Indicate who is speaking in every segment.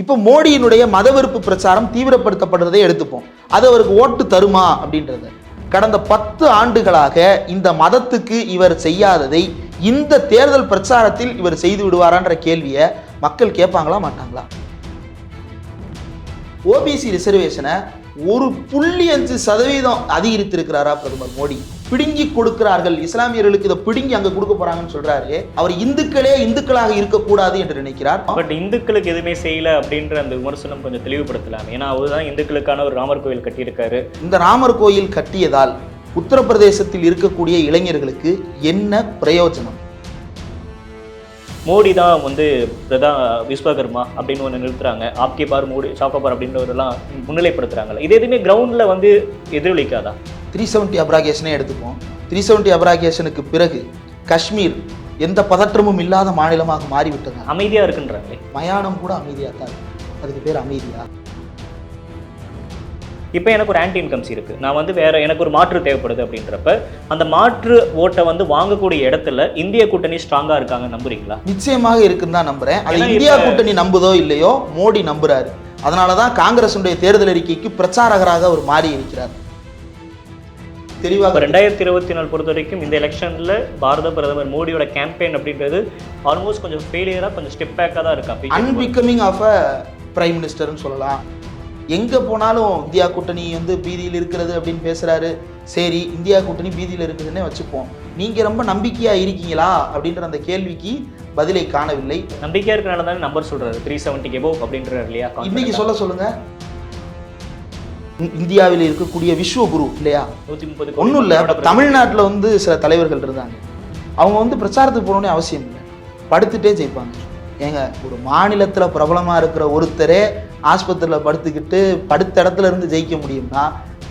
Speaker 1: இப்போ மோடியினுடைய மதவெறுப்பு பிரச்சாரம் தீவிரப்படுத்தப்படுறதை எடுத்துப்போம். அது அவருக்கு ஓட்டு தருமா அப்படின்றது. கடந்த 10 ஆண்டுகளாக இந்த மதத்துக்கு இவர் செய்யாததை இந்த தேர்தல் பிரச்சாரத்தில் இவர் செய்து விடுவாரான்ற கேள்வியை மக்கள் கேட்பாங்களா மாட்டாங்களா? ஓபிசி ரிசர்வேஷனை 1.5% அதிகரித்திருக்கிறாரா பிரதமர் மோடி? பிடுங்கி கொடுக்கிறார்கள் இஸ்லாமியர்களுக்கு, இதை பிடுங்கி அங்க கொடுக்க போறாங்கன்னு சொல்றாரு. அவர் இந்துக்களே இந்துக்களாக இருக்கக்கூடாது என்று நினைக்கிறார்.
Speaker 2: பட் இந்துக்களுக்கு எதுவுமே செய்யல அப்படின்ற அந்த விமர்சனம் கொஞ்சம் தெளிவுபடுத்தலாம். ஏன்னா அவர்தான் இந்துக்களுக்கான ஒரு ராமர் கோயில் கட்டியிருக்காரு. இந்த
Speaker 1: ராமர் கோயில் கட்டியதால் உத்தரப்பிரதேசத்தில் இருக்கக்கூடிய இளைஞர்களுக்கு என்ன பிரயோஜனம்?
Speaker 2: மோடி தான் விஸ்வகர்மா அப்படின்னு ஒன்று நிறுத்துறாங்க. ஆப்கே பார் மோடி சாக்கோபார் அப்படின்றவரெல்லாம் முன்னிலைப்படுத்துறாங்கல்ல, இது எதுவுமே கிரவுண்டில் எதிரொலிக்காதா? 370
Speaker 1: அப்ராகேஷனே எடுத்துப்போம். 370 அப்ராகேஷனுக்கு பிறகு காஷ்மீர் எந்த பதற்றமும் இல்லாத மாநிலமாக மாறிவிட்டது.
Speaker 2: அமைதியா இருக்குன்றாங்களே.
Speaker 1: மயானம் கூட அமைதியாக தான் இருக்கு. அதுக்கு பேர் அமைதியா?
Speaker 2: இப்போ எனக்கு ஒரு ஆன்டி இன்கம்ஸ் இருக்குது, நான் வேற எனக்கு ஒரு மாற்று தேவைப்படுது அப்படின்றப்ப அந்த மாற்று ஓட்டை வாங்கக்கூடிய இடத்துல இந்திய கூட்டணி ஸ்ட்ராங்காக இருக்காங்க நம்புறீங்களா?
Speaker 1: நிச்சயமாக இருக்குன்னு தான் நம்புறேன். அது இந்தியா கூட்டணி நம்புதோ இல்லையோ மோடி நம்புறாரு. அதனால தான் காங்கிரஸுடைய தேர்தல் அறிக்கைக்கு பிரச்சாரகராக அவர் மாறி இருக்கிறார். தெளிவாக
Speaker 2: 2024 பொறுத்த வரைக்கும் இந்த எலெக்ஷனில் பாரத பிரதமர் மோடியோட கேம்பெயின் அப்படின்றது ஆல்மோஸ்ட் கொஞ்சம் ஃபெயிலியராக, கொஞ்சம் ஸ்டெப் பேக்காக தான் இருக்கா.
Speaker 1: அன்பிகமிங் ஆஃப் அ பிரைம் மினிஸ்டர்னு சொல்லலாம். எங்கே போனாலும் இந்தியா கூட்டணி பீதியில் இருக்கிறது அப்படின்னு பேசுகிறாரு. சரி, இந்தியா கூட்டணி பீதியில் இருக்குதுன்னே வச்சுப்போம். நீங்கள் ரொம்ப நம்பிக்கையாக இருக்கீங்களா அப்படின்ற அந்த கேள்விக்கு பதிலை காணவில்லை.
Speaker 2: நம்பிக்கையாக இருக்கிறனால தானே நம்பர் சொல்கிறாரு 370 எபோவ் அப்படின்றாரு இல்லையா?
Speaker 1: இன்னைக்கு சொல்லுங்க. இந்தியாவில் இருக்கக்கூடிய விஸ்வகுரு இல்லையா,
Speaker 2: 130
Speaker 1: ஒன்றும் இல்லை. தமிழ்நாட்டில் சில தலைவர்கள் இருந்தாங்க. அவங்க பிரச்சாரத்துக்கு போகணுன்னே அவசியம் இல்லை, படுத்துட்டே ஜெயிப்பாங்க. ஏங்க, ஒரு மாநிலத்தில் பிரபலமாக இருக்கிற ஒருத்தரே ஆஸ்பத்திரியில் படுத்துக்கிட்டு படுத்த இடத்துல இருந்து ஜெயிக்க முடியும்னா,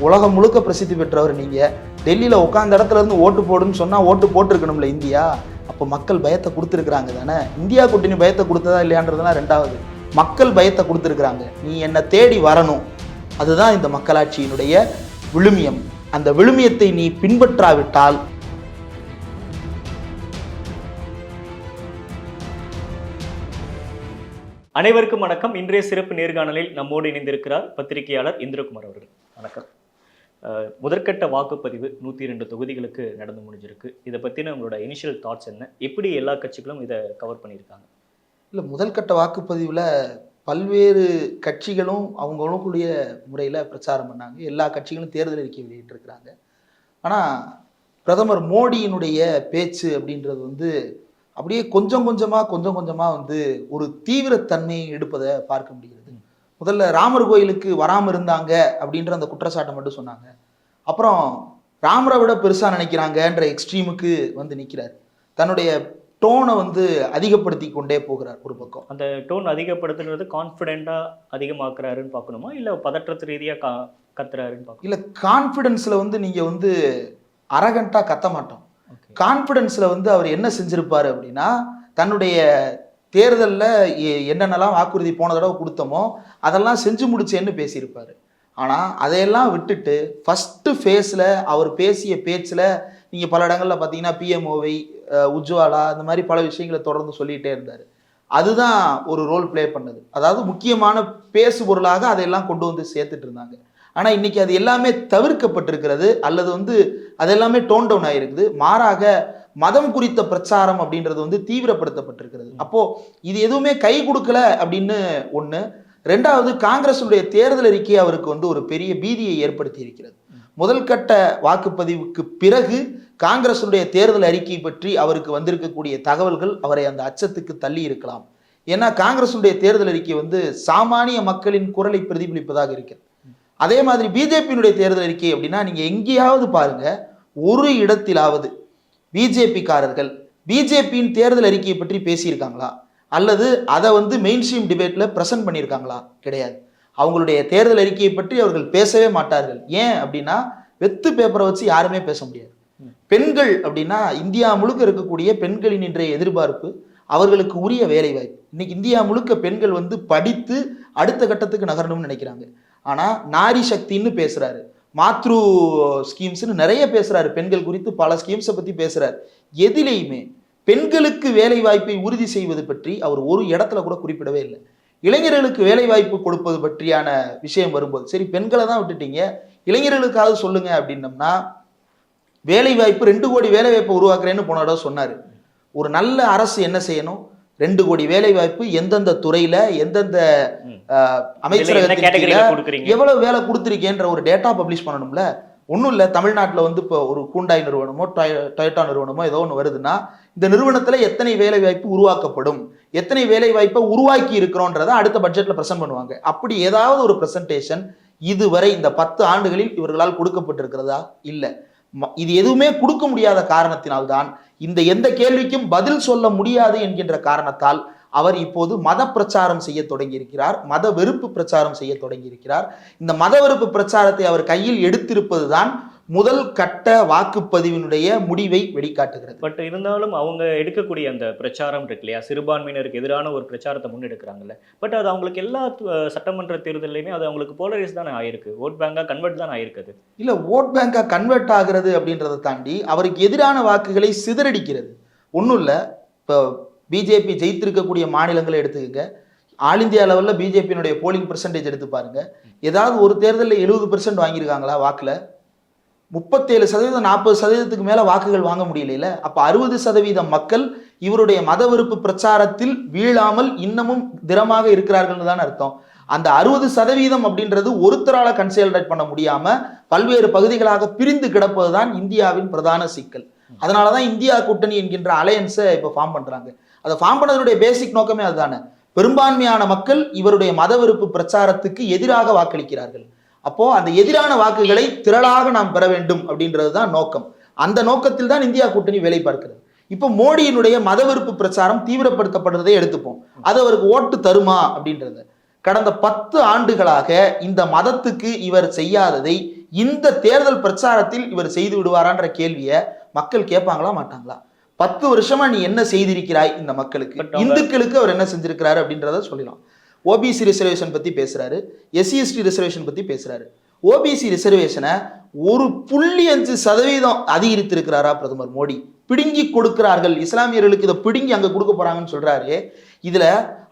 Speaker 1: உலகம் முழுக்க பிரசித்தி பெற்றவர் நீங்கள். டெல்லியில் உட்காந்த இடத்துல இருந்து ஓட்டு போடுன்னு சொன்னால் ஓட்டு போட்டிருக்கணும்ல இந்தியா. அப்போ மக்கள் பயத்தை கொடுத்துருக்குறாங்க தானே. இந்தியா கூட்டணி பயத்தை கொடுத்ததா இல்லையான்றதுலாம் ரெண்டாவது. மக்கள் பயத்தை கொடுத்துருக்குறாங்க. நீ என்னை தேடி வரணும், அதுதான் இந்த மக்களாட்சியினுடைய விழுமியம். அந்த விழுமியத்தை நீ பின்பற்றாவிட்டால்
Speaker 2: அனைவருக்கும் வணக்கம். இன்றைய சிறப்பு நேர்காணலில் நம்மோடு இணைந்திருக்கிறார் பத்திரிகையாளர் இந்திரகுமார் அவர்கள். வணக்கம். முதற்கட்ட வாக்குப்பதிவு 102 தொகுதிகளுக்கு நடந்து முடிஞ்சிருக்கு. இதை பற்றின உங்களோட இனிஷியல் தாட்ஸ் என்ன? எப்படி எல்லா கட்சிகளும் இதை கவர் பண்ணியிருக்காங்க?
Speaker 1: இல்லை, முதல்கட்ட வாக்குப்பதிவில் பல்வேறு கட்சிகளும் அவங்களுக்குரிய முறையில் பிரச்சாரம் பண்ணாங்க. எல்லா கட்சிகளும் தேர்தல் அறிக்கை வெளியிட்டிருக்கிறாங்க. ஆனால் பிரதமர் மோடியினுடைய பேச்சு அப்படின்றது அப்படியே கொஞ்சம் கொஞ்சமாக ஒரு தீவிரத்தன்மையை எடுப்பதை பார்க்க முடிகிறது. முதல்ல ராமர் கோயிலுக்கு வராமல் இருந்தாங்க அப்படின்ற அந்த குற்றச்சாட்டை மட்டும் சொன்னாங்க. அப்புறம் ராமரை விட பெருசாக நினைக்கிறாங்கன்ற எக்ஸ்ட்ரீமுக்கு நிற்கிறார். தன்னுடைய டோனை அதிகப்படுத்தி கொண்டே போகிறார். ஒரு பக்கம்
Speaker 2: அந்த டோன் அதிகப்படுத்துறது கான்ஃபிடென்ட்டாக அதிகமாக்குறாருன்னு பார்க்கணுமா, இல்லை பதற்றத்து ரீதியாக கத்துறாருன்னு பார்க்கணும்?
Speaker 1: இல்லை, கான்ஃபிடென்ஸில் நீங்கள் அரகண்ட்டாக கத்த மாட்டோம். கான்ஃபிடென்ஸில் அவர் என்ன செஞ்சிருப்பாரு அப்படின்னா, தன்னுடைய தேர்தலில் என்னென்னலாம் வாக்குறுதி போன தடவை கொடுத்தோமோ அதெல்லாம் செஞ்சு முடிச்சேன்னு பேசியிருப்பார். ஆனால் அதையெல்லாம் விட்டுட்டு ஃபஸ்ட்டு ஃபேஸில் அவர் பேசிய பேச்சில் நீங்கள் பல இடங்களில் பார்த்தீங்கன்னா பிஎம்ஓவை, உஜ்வாலா, இந்த மாதிரி பல விஷயங்களை தொடர்ந்து சொல்லிகிட்டே இருந்தார். அதுதான் ஒரு ரோல் ப்ளே பண்ணது. அதாவது முக்கியமான பேசு பொருளாக அதையெல்லாம் கொண்டு சேர்த்துட்டு இருந்தாங்க. ஆனால் இன்னைக்கு அது எல்லாமே தவிர்க்கப்பட்டிருக்கிறது, அல்லது அது எல்லாமே டோன் டவுன் ஆகிருக்குது. மாறாக மதம் குறித்த பிரச்சாரம் அப்படின்றது தீவிரப்படுத்தப்பட்டிருக்கிறது. அப்போ இது எதுவுமே கை கொடுக்கல அப்படின்னு ஒன்று. ரெண்டாவது, காங்கிரஸுடைய தேர்தல் அறிக்கை அவருக்கு ஒரு பெரிய பீதியை ஏற்படுத்தி இருக்கிறது. முதல் கட்ட வாக்குப்பதிவுக்கு பிறகு காங்கிரஸுடைய தேர்தல் அறிக்கை பற்றி அவருக்கு வந்திருக்கக்கூடிய தகவல்கள் அவரை அந்த அச்சத்துக்கு தள்ளி இருக்கலாம். ஏன்னா காங்கிரஸுடைய தேர்தல் அறிக்கை சாமானிய மக்களின் குரலை பிரதிபலிப்பதாக இருக்கிறது. அதே மாதிரி பிஜேபியினுடைய தேர்தல் அறிக்கை அப்படின்னா, நீங்க எங்கேயாவது பாருங்க, ஒரு இடத்திலாவது பிஜேபிக்காரர்கள் பிஜேபியின் தேர்தல் அறிக்கையை பற்றி பேசியிருக்காங்களா, அல்லது அதை மெயின் ஸ்ட்ரீம் டிபேட்ல பிரசன்ட் பண்ணியிருக்காங்களா? கிடையாது. அவங்களுடைய தேர்தல் அறிக்கையை பற்றி அவர்கள் பேசவே மாட்டார்கள். ஏன் அப்படின்னா, வெத்து பேப்பரை வச்சு யாருமே பேச முடியாது. பெண்கள் அப்படின்னா, இந்தியா முழுக்க இருக்கக்கூடிய பெண்களின் இன்றைய எதிர்பார்ப்பு அவர்களுக்கு உரிய வேலை வாய்ப்பு. இன்னைக்கு இந்தியா முழுக்க பெண்கள் படித்து அடுத்த கட்டத்துக்கு நகரணும்னு நினைக்கிறாங்க. ஆனால் நாரி சக்தின்னு பேசுகிறாரு, மாத்ரு ஸ்கீம்ஸ்னு நிறைய பேசுகிறாரு, பெண்கள் குறித்து பல ஸ்கீம்ஸை பற்றி பேசுகிறார். எதிலையுமே பெண்களுக்கு வேலை வாய்ப்பை உறுதி செய்வது பற்றி அவர் ஒரு இடத்துல கூட குறிப்பிடவே இல்லை. இளைஞர்களுக்கு வேலை வாய்ப்பு கொடுப்பது பற்றியான விஷயம் வரும்போது, சரி பெண்களை தான் விட்டுட்டீங்க, இளைஞர்களுக்காவது சொல்லுங்க அப்படின்னம்னா, வேலை வாய்ப்பு 2 கோடி வேலை வாய்ப்பை உருவாக்குறேன்னு போன தடவை சொன்னாரு. ஒரு நல்ல அரசு என்ன செய்யணும்? 2 கோடி வேலை வாய்ப்பு எந்தெந்த துறையில எந்தெந்த அமைச்சரகத்தின் கீழ எவ்வளவு வேலை கொடுத்துருக்கேன்ற ஒரு டேட்டா பப்ளிஷ் பண்ணணும்ல. ஒன்றும் இல்லை, தமிழ்நாட்டில் வந்து இப்போ ஒரு கூண்டாய் நிறுவனமோ டொயோட்டா நிறுவனமோ ஏதோ ஒன்று வருதுன்னா, இந்த நிறுவனத்தில் எத்தனை வேலை வாய்ப்பு உருவாக்கப்படும், எத்தனை வேலை வாய்ப்பை உருவாக்கி இருக்கிறோன்றதை அடுத்த பட்ஜெட்டில் ப்ரெசென்ட் பண்ணுவாங்க. அப்படி ஏதாவது ஒரு ப்ரெசன்டேஷன் இதுவரை இந்த 10 ஆண்டுகளில் இவர்களால் கொடுக்கப்பட்டிருக்கிறதா? இல்லை. இது எதுவுமே கொடுக்க முடியாத காரணத்தினால்தான், இந்த எந்த கேள்விக்கும் பதில் சொல்ல முடியாது என்கின்ற காரணத்தால் அவர் இப்போது மத பிரச்சாரம் செய்ய தொடங்கியிருக்கிறார், மத வெறுப்பு பிரச்சாரம் செய்ய தொடங்கியிருக்கிறார். இந்த மத வெறுப்பு பிரச்சாரத்தை அவர் கையில் எடுத்திருப்பதுதான் முதல் கட்ட வாக்குப்பதிவினுடைய முடிவை வெளிக்காட்டுகிறது.
Speaker 2: பட் இருந்தாலும் அவங்க எடுக்கக்கூடிய அந்த பிரச்சாரம் இருக்கு இல்லையா, சிறுபான்மையினருக்கு எதிரான ஒரு பிரச்சாரத்தை முன்னெடுக்கிறாங்கல்ல, பட் அது அவங்களுக்கு எல்லா சட்டமன்ற தேர்தலையுமே அது அவங்களுக்கு போலரைஸ் தானே ஆயிருக்கு, ஓட் பேங்கா கன்வெர்ட் தான் ஆயிருக்குது.
Speaker 1: இல்ல, ஓட் பேங்கா கன்வெர்ட் ஆகிறது அப்படின்றத தாண்டி அவருக்கு எதிரான வாக்குகளை சிதறடிக்கிறது. ஒன்றும் இல்லை, இப்போ பிஜேபி ஜெயித்திருக்கக்கூடிய மாநிலங்களை எடுத்துக்கங்க, ஆல் இந்தியா லெவலில் பிஜேபியினுடைய போலிங் பெர்சன்டேஜ் எடுத்து பாருங்க. ஏதாவது ஒரு தேர்தலில் 70% வாங்கியிருக்காங்களா வாக்குல? 37%, 40%க்கு மேல வாக்குகள் வாங்க முடியல. அப்ப 60% மக்கள் இவருடைய மத வெறுப்பு பிரச்சாரத்தில் வீழாமல் இன்னமும் திடமாக இருக்கிறார்கள் தான் அர்த்தம். அந்த 60% அப்படின்றது ஒருத்தரால கன்சாலிடேட் பண்ண முடியாம பல்வேறு பகுதிகளாக பிரிந்து கிடப்பதுதான் இந்தியாவின் பிரதான சிக்கல். அதனாலதான் இந்தியா கூட்டணி என்கின்ற அலையன்ஸை இப்ப ஃபார்ம் பண்றாங்க. அதை ஃபார்ம் பண்ணதனுடைய பேசிக் நோக்கமே அதுதானே. பெரும்பான்மையான மக்கள் இவருடைய மத வெறுப்பு பிரச்சாரத்துக்கு எதிராக வாக்களிக்கிறார்கள். அப்போ அந்த எதிரான வாக்குகளை திரளாக நாம் பெற வேண்டும் அப்படின்றது தான் நோக்கம். அந்த நோக்கத்தில் தான் இந்தியா கூட்டணி வேலை பார்க்கிறது. இப்போ மோடியினுடைய மத வெறுப்பு பிரச்சாரம் தீவிரப்படுத்தப்படுறதை எடுத்துப்போம், அது அவருக்கு ஓட்டு தருமா அப்படின்றது. கடந்த 10 ஆண்டுகளாக இந்த மதத்துக்கு இவர் செய்யாததை இந்த தேர்தல் பிரச்சாரத்தில் இவர் செய்து விடுவாரான்ற கேள்வியை மக்கள் கேட்பாங்களா மாட்டாங்களா? 10 வருஷமா நீ என்ன செய்திருக்கிறாய் இந்த மக்களுக்கு, இந்துக்களுக்கு அவர் என்ன செஞ்சிருக்கிறாரு அப்படின்றத சொல்லலாம். ஓபிசி ரிசர்வேஷன் பத்தி பேசுறாரு, எஸ்சிஎஸ்டி ரிசர்வேஷன் பத்தி பேசுறாரு. ஓபிசி ரிசர்வேஷனை 1.5% அதிகரித்திருக்கிறாரா பிரதமர் மோடி? பிடுங்கி கொடுக்கிறார்கள் இஸ்லாமியர்களுக்கு, இதை பிடுங்கி அங்க கொடுக்க போறாங்கன்னு சொல்றாரு. இதுல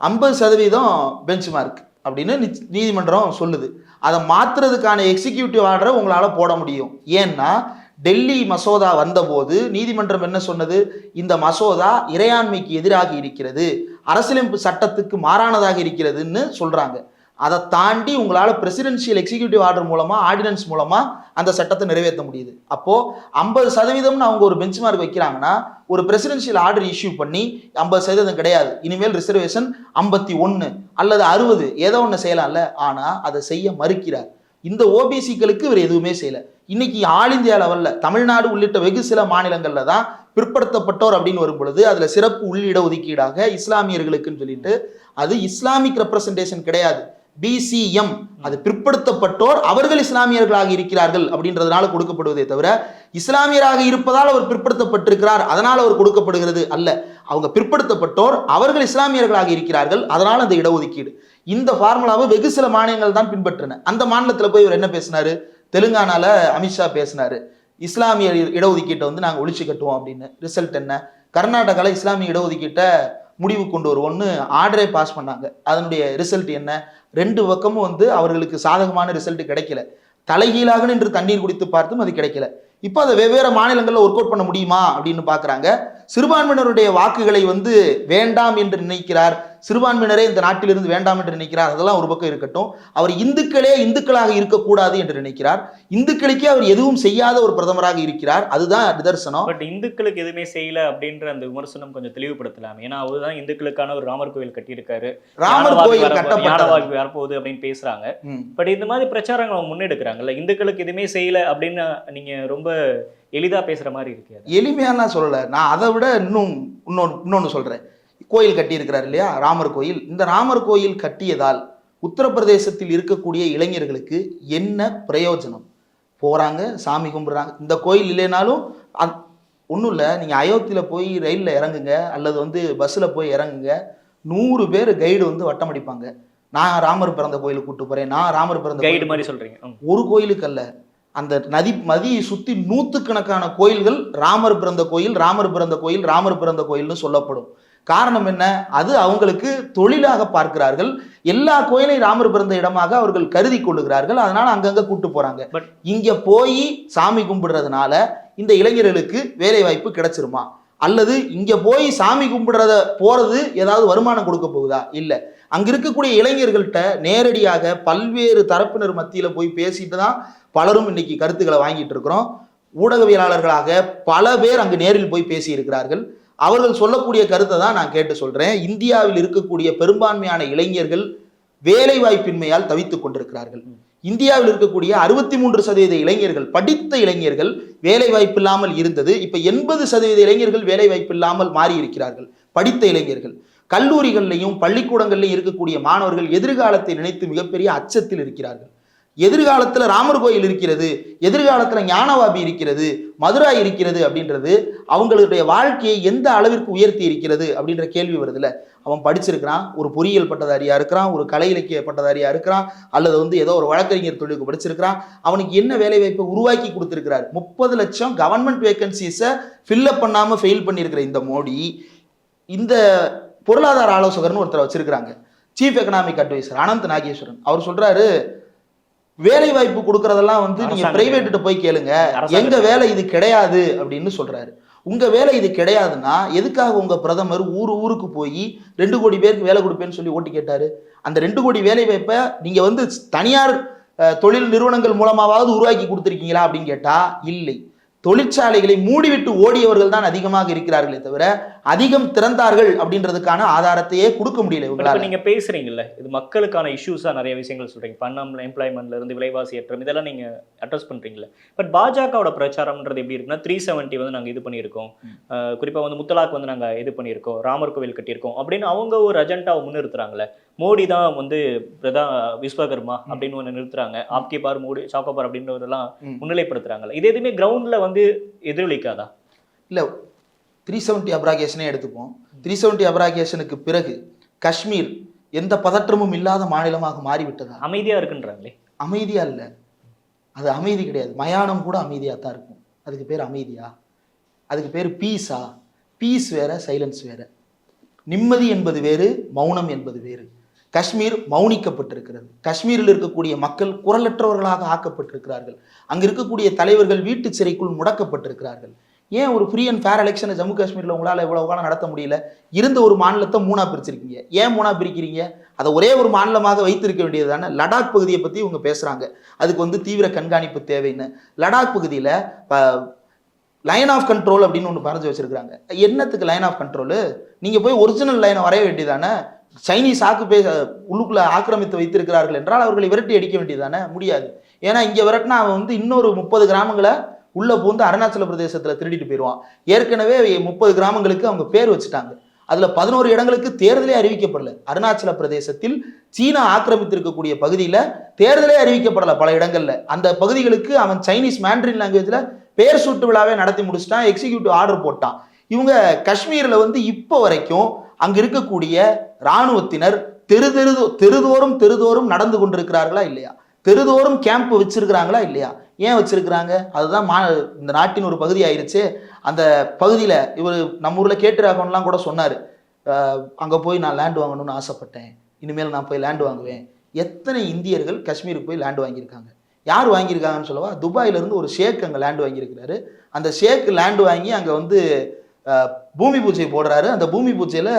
Speaker 1: 50% பெஞ்ச் மார்க் அப்படின்னு நீதிமன்றம் சொல்லுது. அதை மாத்துறதுக்கான எக்ஸிக்யூட்டிவ் ஆர்டரை உங்களால போட முடியும். ஏன்னா டெல்லி மசோதா வந்தபோது நீதிமன்றம் என்ன சொன்னது? இந்த மசோதா இறையாண்மைக்கு எதிராக இருக்கிறது, அரசியலமைப்பு சட்டத்துக்கு மாறானதாக இருக்கிறதுன்னு சொல்றாங்க. அதை தாண்டி உங்களால பிரசிடென்சியல் எக்ஸிக்யூட்டிவ் ஆர்டர் மூலமா, ஆர்டினன்ஸ் மூலமா அந்த சட்டத்தை நிறைவேற்ற முடியுது. அப்போ 50% அவங்க ஒரு பெஞ்ச் மார்க் வைக்கிறாங்கன்னா, ஒரு பிரசிடென்சியல் ஆர்டர் இஷ்யூ பண்ணி 50% கிடையாது, இனிமேல் ரிசர்வேஷன் 51 அல்லது 60 ஏதோ ஒன்று செய்யலாம்ல. ஆனா அதை செய்ய மறுக்கிறார். இந்த ஓபிசிக்களுக்கு இவர் எதுவுமே செய்யல. இன்னைக்கு ஆல் இந்தியா லெவல்ல தமிழ்நாடு உள்ளிட்ட வெகு சில மாநிலங்கள்ல தான் பிற்படுத்தப்பட்டோர் அப்படின்னு வரும் பொழுது அதுல சிறப்பு உள்ளிட ஒதுக்கீடாக இஸ்லாமியர்களுக்குன்னு சொல்லிட்டு, அது இஸ்லாமிக் ரெப்ரசன்டேஷன் கிடையாது, பிசிஎம், அது பிற்படுத்தப்பட்டோர் அவர்கள் இஸ்லாமியர்களாக இருக்கிறார்கள் அப்படின்றதுனால கொடுக்கப்படுவதே தவிர இஸ்லாமியராக இருப்பதால் அவர் பிற்படுத்தப்பட்டிருக்கிறார் அதனால் அவர் கொடுக்கப்படுகிறது அல்ல. அவங்க பிற்படுத்தப்பட்டோர் அவர்கள் இஸ்லாமியர்களாக இருக்கிறார்கள் அதனால் அந்த இடஒதுக்கீடு. இந்த ஃபார்முலாவை வெகு சில மாநிலங்கள் தான் பின்பற்றின. அந்த மாநிலத்தில் போய் இவர் என்ன பேசினாரு? தெலுங்கானால அமித்ஷா பேசினாரு, இஸ்லாமிய இடஒதுக்கீட்டை வந்து நாங்கள் ஒழிச்சு கட்டுவோம் அப்படின்னு. ரிசல்ட் என்ன? கர்நாடகாவில் இஸ்லாமிய இடஒதுக்கீட்டை முடிவு கொண்டு வருவோம்னு ஆர்டரே பாஸ் பண்ணாங்க. அதனுடைய ரிசல்ட் என்ன? 2 பக்கமும் வந்து அவர்களுக்கு சாதகமான ரிசல்ட் கிடைக்கல. தலைகீழாக நின்று தண்ணீர் குடித்து பார்த்தும் அது கிடைக்கல. இப்போ அதை வெவ்வேறு மாநிலங்களில் ஒர்க் அவுட் பண்ண முடியுமா அப்படின்னு பார்க்குறாங்க. சிறுபான்மையினருடைய வாக்குகளை வந்து வேண்டாம் என்று நினைக்கிறார், சிறுபான்மையினரே இந்த நாட்டிலிருந்து வேண்டாம் என்று நினைக்கிறார், அதெல்லாம் ஒரு பக்கம் இருக்கட்டும். அவர் இந்துக்களே இந்துக்களாக இருக்கக்கூடாது என்று நினைக்கிறார். இந்துக்களுக்கே அவர் எதுவும் செய்யாத ஒரு பிரதமராக இருக்கிறார், அதுதான் நிதர்சனம்.
Speaker 2: பட் இந்துக்களுக்கு எதுவுமே செய்யல அப்படின்ற அந்த விமர்சனம் கொஞ்சம் தெளிவுபடுத்தலாம். ஏன்னா அவர்தான் இந்துக்களுக்கான ஒரு ராமர் கோயில் கட்டியிருக்காரு,
Speaker 1: ராமர் கோயில் கட்டப்பட்டது
Speaker 2: வரப்போகுது அப்படின்னு பேசுறாங்க. பட் இந்த மாதிரி பிரச்சாரங்கள் அவங்க முன்னெடுக்கிறாங்கல்ல, இந்துக்களுக்கு எதுவுமே செய்யல அப்படின்னு நீங்க ரொம்ப எளிதா பேசுற மாதிரி இருக்கு.
Speaker 1: எளிமையா சொல்லல, நான் அதை விட இன்னொன்னு சொல்றேன். கோயில் கட்டியிருக்கிறார் இல்லையா, ராமர் கோயில். இந்த ராமர் கோயில் கட்டியதால் உத்தரப்பிரதேசத்தில் இருக்கக்கூடிய இளைஞர்களுக்கு என்ன பிரயோஜனம்? போறாங்க, சாமி கும்பிடுறாங்க. இந்த கோயில் இல்லைனாலும் ஒன்றும் இல்லை, நீங்கள் அயோத்தியில் போய் ரயிலில் இறங்குங்க அல்லது வந்து பஸ்ஸில் போய் இறங்குங்க, 100 பேர் கைடு வந்து வட்டம் அடிப்பாங்க. நான் ராமர் பிறந்த கோயிலுக்கு கூப்பிட்டு போறேன், நான் ராமர் பிறந்த
Speaker 2: கைடு மாதிரி சொல்றீங்க.
Speaker 1: ஒரு கோயிலுக்கு அல்ல, அந்த மதியை சுற்றி 100கணக்கான கோயில்கள் ராமர் பிறந்த கோயில், ராமர் பிறந்த கோயில், ராமர் பிறந்த கோயில்னு சொல்லப்படும். காரணம் என்ன? அது அவங்களுக்கு தொழிலாக பார்க்கிறார்கள். எல்லா கோயிலையும் ராமர் பிறந்த இடமாக அவர்கள் கருதி கொள்ளுகிறார்கள். அதனால அங்கங்க கூட்டு போறாங்க.
Speaker 2: பட்
Speaker 1: இங்க போய் சாமி கும்பிடுறதுனால இந்த இளைஞர்களுக்கு வேலை வாய்ப்பு கிடைச்சிருமா? அல்லது இங்க போய் சாமி கும்பிடுறத போறது ஏதாவது வருமானம் கொடுக்க போகுதா? இல்ல. அங்க இருக்கக்கூடிய இளைஞர்கள்ட்ட நேரடியாக பல்வேறு தரப்பினர் மத்தியில போய் பேசிட்டு தான் பலரும் இன்னைக்கு கருத்துக்களை வாங்கிட்டு இருக்கிறோம். ஊடகவியலாளர்களாக பல பேர் அங்கு நேரில் போய் பேசி இருக்கிறார்கள். அவர்கள் சொல்லக்கூடிய கருத்தை தான் நான் கேட்டு சொல்றேன். இந்தியாவில் இருக்கக்கூடிய பெரும்பான்மையான இளைஞர்கள் வேலை வாய்ப்பின்மையால் தவித்துக் கொண்டிருக்கிறார்கள். இந்தியாவில் இருக்கக்கூடிய 63% இளைஞர்கள், படித்த இளைஞர்கள் வேலை வாய்ப்பு இல்லாமல் இருந்தது. இப்ப 80% இளைஞர்கள் வேலை வாய்ப்பு இல்லாமல் மாறி இருக்கிறார்கள். படித்த இளைஞர்கள் கல்லூரிகள்லையும் பள்ளிக்கூடங்கள்லையும் இருக்கக்கூடிய மாணவர்கள் எதிர்காலத்தை நினைத்து மிகப்பெரிய அச்சத்தில் இருக்கிறார்கள். எதிர்காலத்துல ராமர் கோயில் இருக்கிறது, எதிர்காலத்துல ஞானவாபி இருக்கிறது, மதுராய் இருக்கிறது அப்படின்றது அவங்களுடைய வாழ்க்கையை எந்த அளவிற்கு உயர்த்தி இருக்கிறது அப்படின்ற கேள்வி வருதுல. அவன் படிச்சிருக்கிறான், ஒரு பொறியியல் பட்டதாரியா இருக்கிறான், ஒரு கலை இலக்கிய பட்டதாரியா இருக்கிறான், அல்லது ஏதோ ஒரு வழக்கறிஞர் தொழிலுக்கு படிச்சிருக்கிறான். அவனுக்கு என்ன வேலை வாய்ப்பை உருவாக்கி கொடுத்திருக்கிறார்? 30 லட்சம் கவர்மெண்ட் வேகன்சிஸை ஃபில்லப் பண்ணாம ஃபெயில் பண்ணியிருக்கிற இந்த மோடி இந்த பொருளாதார ஆலோசகர்னு ஒருத்தர் வச்சிருக்கிறாங்க, chief economic adviser Anant Nageswaran. அவர் சொல்றாரு, வேலை வாய்ப்பு கொடுக்கறதெல்லாம் நீங்க பிரைவேட்டு போய் கேளுங்க, எங்க வேலை இது கிடையாது அப்படின்னு சொல்றாரு. உங்க வேலை இது கிடையாதுன்னா எதுக்காக உங்க பிரதமர் ஊருக்கு போய் 2 கோடி பேருக்கு வேலை கொடுப்பேன்னு சொல்லி ஓட்டு கேட்டாரு? அந்த 2 கோடி வேலை வாய்ப்பை நீங்க தனியார் தொழில் நிறுவனங்கள் மூலமாவது உருவாக்கி கொடுத்துருக்கீங்களா அப்படின்னு கேட்டா இல்லை. தொழிற்சாலைகளை மூடிவிட்டு ஓடியவர்கள் தான் அதிகமாக இருக்கிறார்களே தவிர அதிகம் திறந்தார்கள் அப்படின்றதுக்கான ஆதாரத்தையே கொடுக்க முடியல.
Speaker 2: இப்ப நீங்க பேசுறீங்கல்ல, இது மக்களுக்கான இஷ்யூஸா நிறைய விஷயங்கள் சொல்றீங்க. எம்ப்ளாய்மெண்ட்ல இருந்து விலைவாசி ஏற்றம் இதெல்லாம் நீங்க அட்ரஸ் பண்றீங்கல்ல. பட் பாஜகவோட பிரச்சாரம்ன்றது எப்படி இருக்குன்னா, 370 நாங்க இது பண்ணியிருக்கோம், குறிப்பா முத்தலாக் நாங்க இது பண்ணியிருக்கோம், ராமர் கோவில் கட்டியிருக்கோம் அப்படின்னு அவங்க ஒரு அஜெண்டாவை முன்னிறுத்துறாங்கல்ல. மோடி தான் விஸ்வகர்மா அப்படின்னு ஒண்ணு நிறுத்துறாங்க, ஆப்கே பார் மோடி சாக்கோபார் அப்படின்றதெல்லாம் முன்னிலைப்படுத்துறாங்கல்ல. இது எதுவுமே கிரவுண்ட்ல எதிரொலிக்காதா?
Speaker 1: இல்ல, 370 அப்ராகேஷனே எடுத்துப்போம். 370 அப்ராகேஷனுக்கு பிறகு காஷ்மீர் எந்த பதற்றமும் இல்லாத மாநிலமாக மாறிவிட்டதா?
Speaker 2: அமைதியா இருக்குன்றாங்களே.
Speaker 1: அமைதியா இல்ல, அது அமைதி கிடையாது. மயானம் கூட அமைதியா தான் இருக்கும். அதுக்கு பேர் அமைதியா? அதுக்கு பேர் பீஸா? பீஸ் வேற, சைலன்ஸ் வேற. நிம்மதி என்பது வேறு, மௌனம் என்பது வேறு. காஷ்மீர் மௌனிக்கப்பட்டிருக்கிறது. காஷ்மீரில் இருக்கக்கூடிய மக்கள் குரலற்றவர்களாக ஆக்கப்பட்டிருக்கிறார்கள். அங்கு இருக்கக்கூடிய தலைவர்கள் வீட்டு சிறைக்குள் முடக்கப்பட்டிருக்கிறார்கள். ஏன் ஒரு ஃப்ரீ அண்ட் ஃபேர் எலெக்ஷனை ஜம்மு காஷ்மீரில் உங்களால் இவ்வளவு காலம் நடத்த முடியல? இருந்த ஒரு மாநிலத்தை 3ஆ பிரிச்சிருக்கீங்க. ஏன் 3ஆ பிரிக்கிறீங்க? அதை ஒரே ஒரு மாநிலமாக வைத்திருக்க வேண்டியது தானே. லடாக் பகுதியை பற்றி இவங்க பேசுகிறாங்க, அதுக்கு தீவிர கண்காணிப்பு தேவைன்னு. லடாக் பகுதியில் லைன் ஆஃப் கண்ட்ரோல் அப்படின்னு ஒன்று பறந்து வச்சிருக்காங்க. என்னத்துக்கு லைன் ஆஃப் கண்ட்ரோலு? நீங்கள் போய் ஒரிஜினல் லைனை வரைய வேண்டியதானே. சைனீஸ் உள்ளுக்குள்ள ஆக்கிரமித்து வைத்திருக்கிறார்கள் என்றால் அவர்களை விரட்டி அடிக்க வேண்டியதானே. முடியாது. ஏன்னா இங்கே விரட்டினா அவன் இன்னொரு 30 கிராமங்களை உள்ள பூந்து அருணாச்சல பிரதேசத்தில் திருடிட்டு போயிடுவான். ஏற்கனவே 30 கிராமங்களுக்கு அவங்க பேர் வச்சுட்டாங்க. அதுல 11 இடங்களுக்கு தேர்தலே அறிவிக்கப்படல. அருணாச்சல பிரதேசத்தில் சீனா ஆக்கிரமித்திருக்கக்கூடிய பகுதியில தேர்தலே அறிவிக்கப்படல பல இடங்கள்ல. அந்த பகுதிகளுக்கு அவன் சைனீஸ் மேண்ட்ரின் லாங்குவேஜ்ல பேர் சூட்டு விழாவே நடத்தி முடிச்சுட்டான், எக்ஸிக்யூட்டிவ் ஆர்டர் போட்டான். இவங்க காஷ்மீர்ல இப்போ வரைக்கும் அங்க இருக்கக்கூடிய இராணுவத்தினர் தெருதோறும் நடந்து கொண்டிருக்கிறார்களா இல்லையா? தெருதோறும் கேம்ப் வச்சிருக்கிறாங்களா இல்லையா? ஏன் வச்சிருக்கிறாங்க? அதுதான் இந்த நாட்டின் ஒரு பகுதி ஆயிருச்சு. அந்த பகுதியில் இவர் நம்ம ஊரில் கேட்டுராகவன்லாம் கூட சொன்னார், அங்கே போய் நான் லேண்ட் வாங்கணும்னு ஆசைப்பட்டேன், இனிமேல் நான் போய் லேண்ட் வாங்குவேன். எத்தனை இந்தியர்கள் காஷ்மீருக்கு போய் லேண்ட் வாங்கியிருக்காங்க? யார் வாங்கியிருக்காங்கன்னு சொல்லவா? துபாயிலிருந்து ஒரு ஷேக் அங்கே லேண்ட் வாங்கியிருக்கிறாரு. அந்த ஷேக் லேண்ட் வாங்கி அங்கே பூமி பூஜை போடுறாரு. அந்த பூமி பூஜையில்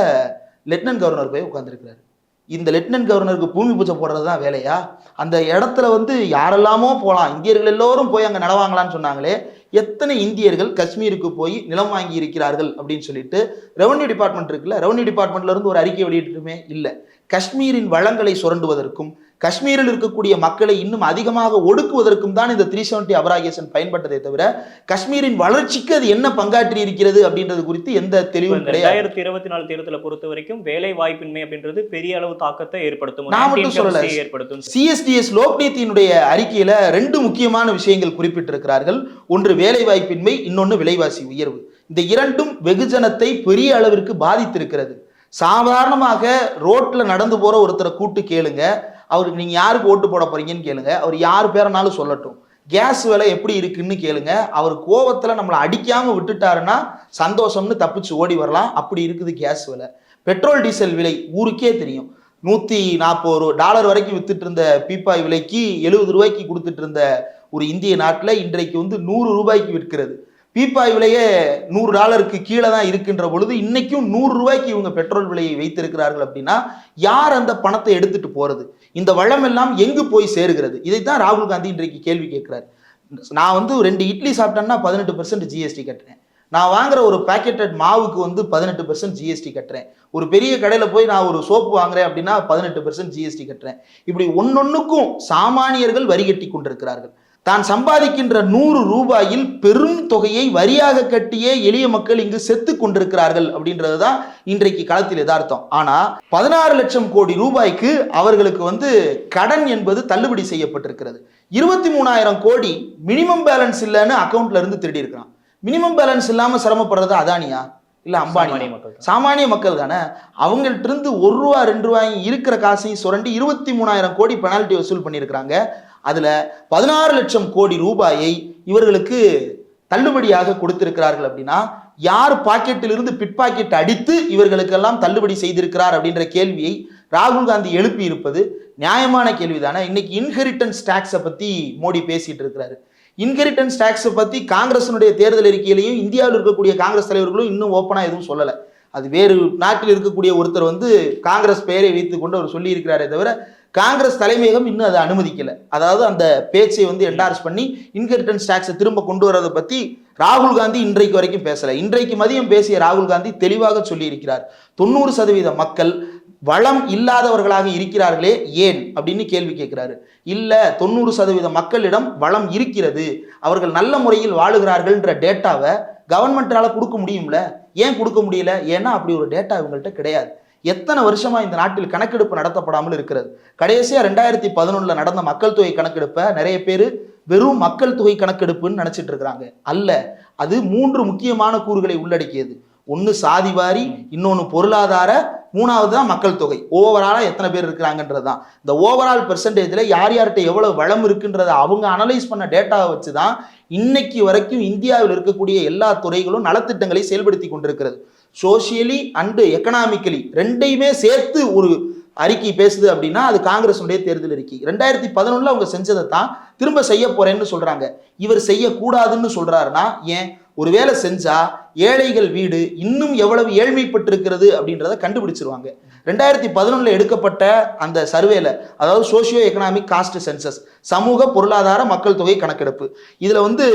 Speaker 1: லெப்டினன்ட் கவர்னர் போய் உட்காந்துருக்கிறாரு. இந்த லெப்டினன்ட் கவர்னருக்கு பூமி பூஜை போடுறது தான் வேலையா? அந்த இடத்துல யாரெல்லாமோ போகலாம், இந்தியர்கள் எல்லோரும் போய் அங்கே நிலம் வாங்கலான்னு சொன்னாங்களே, எத்தனை இந்தியர்கள் காஷ்மீருக்கு போய் நிலம் வாங்கி இருக்கிறார்கள் அப்படின்னு சொல்லிட்டு ரெவன்யூ டிபார்ட்மெண்ட் இருக்குல்ல, ரெவன்யூ டிபார்ட்மெண்ட்ல இருந்து ஒரு அறிக்கை வெளியிட்டுமே இல்லை. காஷ்மீரின் வளங்களை சுரண்டுவதற்கும் காஷ்மீரில் இருக்கக்கூடிய மக்களை இன்னும் அதிகமாக ஒடுக்குவதற்கும் தான் இந்த 370 அப்ராகேஷன் பயன்பட்டதை தவிர காஷ்மீரின் வளர்ச்சிக்கு அது என்ன பங்காற்றி இருக்கிறது அப்படின்றது குறித்து எந்த தெளிவும் கிடையாது.
Speaker 2: 2024 தேர்தலை பொறுத்த வரைக்கும் வேலை வாய்ப்பின்மை அப்படின்றது பெரிய அளவு தாக்கத்தை ஏற்படுத்தும்.
Speaker 1: நான் மட்டும் சொல்லல, CSDS லோக்நீதியினுடைய அறிக்கையில 2 முக்கியமான விஷயங்கள் குறிப்பிட்டிருக்கிறார்கள். ஒன்று வேலை வாய்ப்பின்மை, இன்னொன்று விலைவாசி உயர்வு. இந்த இரண்டும் வெகுஜனத்தை பெரிய அளவிற்கு பாதித்திருக்கிறது. சாதாரணமாக ரோட்ல நடந்து போற ஒருத்தரை கூட்டு கேளுங்க, அவருக்கு நீங்க யாருக்கு ஓட்டு போட போறீங்கன்னு கேளுங்க, அவர் யார் பேரனாலும் சொல்லட்டும். கேஸ் விலை எப்படி இருக்குன்னு கேளுங்க. அவர் கோவத்துல நம்மளை அடிக்காம விட்டுட்டாருன்னா சந்தோஷம்னு தப்பிச்சு ஓடி வரலாம். அப்படி இருக்குது கேஸ் விலை. பெட்ரோல் டீசல் விலை ஊருக்கே தெரியும். $140 வரைக்கும் வித்துட்டு இருந்த பீப்பாய் விலைக்கு 70 ரூபாய்க்கு கொடுத்துட்டு இருந்த ஒரு இந்திய நாட்டில் இன்றைக்கு வந்து 100 ரூபாய்க்கு விற்கிறது. பீப்பாய் விலையே $100 கீழே தான் இருக்கின்ற பொழுது இன்னைக்கும் 100 ரூபாய்க்கு இவங்க பெட்ரோல் விலையை வைத்திருக்கிறார்கள் அப்படின்னா யார் அந்த பணத்தை எடுத்துட்டு போறது? இந்த வளம் எல்லாம் எங்கு போய் சேருகிறது? இதைத்தான் ராகுல் காந்தி இன்றைக்கு கேள்வி கேட்கிறார். நான் வந்து 2 இட்லி சாப்பிட்டேன்னா 18% ஜிஎஸ்டி கட்டுறேன். நான் வாங்குற ஒரு பேக்கெட்டட் மாவுக்கு வந்து 18% ஜிஎஸ்டி கட்டுறேன். ஒரு பெரிய கடையில் போய் நான் ஒரு சோப்பு வாங்குறேன் அப்படின்னா 18% ஜிஎஸ்டி கட்டுறேன். இப்படி ஒன்னொன்னுக்கும் சாமானியர்கள் வரி கட்டி கொண்டிருக்கிறார்கள். தான் சம்பாதிக்கின்ற 100 ரூபாயில் பெரும் தொகையை வரியாக கட்டியே எளிய மக்கள் இங்கு செத்து கொண்டிருக்கிறார்கள் அப்படின்றதுதான் இன்றைக்கு களத்தில் யதார்த்தம். ஆனா 16 லட்சம் கோடி ரூபாய்க்கு அவர்களுக்கு வந்து கடன் என்பது தள்ளுபடி செய்யப்பட்டிருக்கிறது. 23,000 கோடி மினிமம் பேலன்ஸ் இல்லைன்னு அக்கௌண்ட்ல இருந்து திருடி இருக்கிறான். மினிமம் பேலன்ஸ் இல்லாம சிரமப்படுறது அதானியா இல்ல அம்பானி? சாமானிய மக்கள் தானே. அவங்கள்ட்ட இருந்து ₹1 ₹2 இருக்கிற காசையும் சுரண்டி 23,000 கோடி பெனால்டி வசூல் பண்ணியிருக்கிறாங்க. அதுல 16 லட்சம் கோடி ரூபாயை இவர்களுக்கு தள்ளுபடியாக கொடுத்திருக்கிறார்கள். அப்படின்னா யார் பாக்கெட்டிலிருந்து பிட் பாக்கெட் அடித்து இவர்களுக்கெல்லாம் தள்ளுபடி செய்திருக்கிறார் அப்படின்ற கேள்வியை ராகுல் காந்தி எழுப்பி இருப்பது நியாயமான கேள்விதானே. இன்னைக்கு இன்ஹெரிட்டன்ஸ் டாக்ஸை பத்தி மோடி பேசிட்டு இருக்கிறாரு. இன்ஹெரிட்டன்ஸ் டாக்ஸை பற்றி காங்கிரஸினுடைய தேர்தல் அறிக்கையிலையும் இந்தியாவில் இருக்கக்கூடிய காங்கிரஸ் தலைவர்களும் இன்னும் ஓப்பனாக எதுவும் சொல்லலை. அது வேறு நாட்டில் இருக்கக்கூடிய ஒருத்தர் வந்து காங்கிரஸ் பெயரை வைத்து கொண்டு அவர் சொல்லி இருக்கிறாரே தவிர காங்கிரஸ் தலைமையகம் இன்னும் அதை அனுமதிக்கலை. அதாவது அந்த பேச்சை வந்து என்டார்ஸ் பண்ணி இன்ஹெரிட்டன்ஸ் டாக்ஸை திரும்ப கொண்டு வரதை பற்றி ராகுல் காந்தி இன்றைக்கு வரைக்கும் பேசலை. இன்றைக்கு மதியம் பேசிய ராகுல் காந்தி தெளிவாக சொல்லி இருக்கிறார். 90% மக்கள் வளம் இல்லாதவர்களாக இருக்கிறார்களே ஏன் அப்படின்னு கேள்வி கேட்கிறாரு. இல்ல 90% மக்களிடம் வளம் இருக்கிறது, அவர்கள் நல்ல முறையில் வாழுகிறார்கள்ன்ற டேட்டாவை கவர்மெண்டால கொடுக்க முடியும்ல. ஏன் கொடுக்க முடியல? ஏன்னா அப்படி ஒரு டேட்டா இவங்கள்ட்ட கிடையாது. எத்தனை வருஷமா இந்த நாட்டில் கணக்கெடுப்பு நடத்தப்படாமல் இருக்கிறது. கடைசியா 2011 நடந்த மக்கள் தொகை கணக்கெடுப்பை நிறைய பேர் வெறும் மக்கள் தொகை கணக்கெடுப்புன்னு நினைச்சிட்டு இருக்கிறாங்க. அல்ல, அது 3 முக்கியமான கூறுகளை உள்ளடக்கியது. ஒன்று சாதிவாரி, இன்னொன்று பொருளாதார, மூணாவது தான் மக்கள் தொகை. ஓவராலாக எத்தனை பேர் இருக்கிறாங்கன்றது தான். இந்த ஓவரால் பெர்சன்டேஜில் யார் யார்கிட்ட எவ்வளோ வளம் இருக்குன்றதை அவங்க அனலைஸ் பண்ண டேட்டாவை வச்சு தான் இன்னைக்கு வரைக்கும் இந்தியாவில் இருக்கக்கூடிய எல்லா துறைகளும் நலத்திட்டங்களை செயல்படுத்தி கொண்டிருக்கிறது. சோசியலி அண்டு எக்கனாமிக்கலி ரெண்டையுமே சேர்த்து ஒரு அறிக்கை பேசுது அப்படின்னா அது காங்கிரஸுடைய தேர்தல் அறிக்கை. 2011 அவங்க செஞ்சதை தான் திரும்ப செய்ய போறேன்னு சொல்றாங்க. இவர் செய்யக்கூடாதுன்னு சொல்றாருன்னா ஏன்? ஒருவேளை செஞ்சா ஏழைகள் வீடு இன்னும் எவ்வளவு ஏழ்மைப்பட்டிருக்கிறது அப்படின்றத கண்டுபிடிச்சிருவாங்க. 2011 எடுக்கப்பட்ட அந்த சர்வேல, அதாவது சோசியோ எக்கனாமிக் காஸ்ட் சென்சஸ், சமூக பொருளாதார மக்கள் தொகை கணக்கெடுப்பு, இதுல வந்து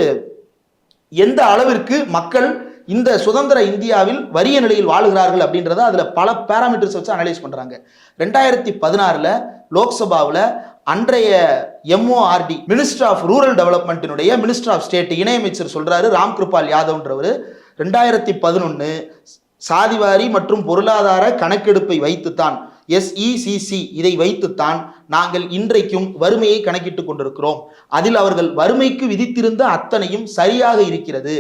Speaker 1: எந்த அளவிற்கு மக்கள் இந்த சுதந்திர இந்தியாவில் வறிய நிலையில் வாழுகிறார்கள் அப்படின்றத அதுல பல பேராமீட்டர்ஸ் வச்சு அனலைஸ் பண்றாங்க. 2016 லோக்சபாவில் அன்றைய MORD மினிஸ்டர் ஆஃப் ரூரல் டெவலப்மெண்ட்டினுடைய மினிஸ்டர் ஆஃப் ஸ்டேட் இணையமைச்சர் சொல்றாரு, ராம் கிருபால் யாதவ்ன்றவர், 2011 சாதிவாரி மற்றும் பொருளாதார கணக்கெடுப்பை வைத்துத்தான், SECC இதை வைத்துத்தான் நாங்கள் இன்றைக்கும் வறுமையை கணக்கிட்டுக் கொண்டிருக்கிறோம். அதில் அவர்கள் வறுமைக்கு விதித்திருந்த அத்தனையும் சரியாக இருக்கிறது.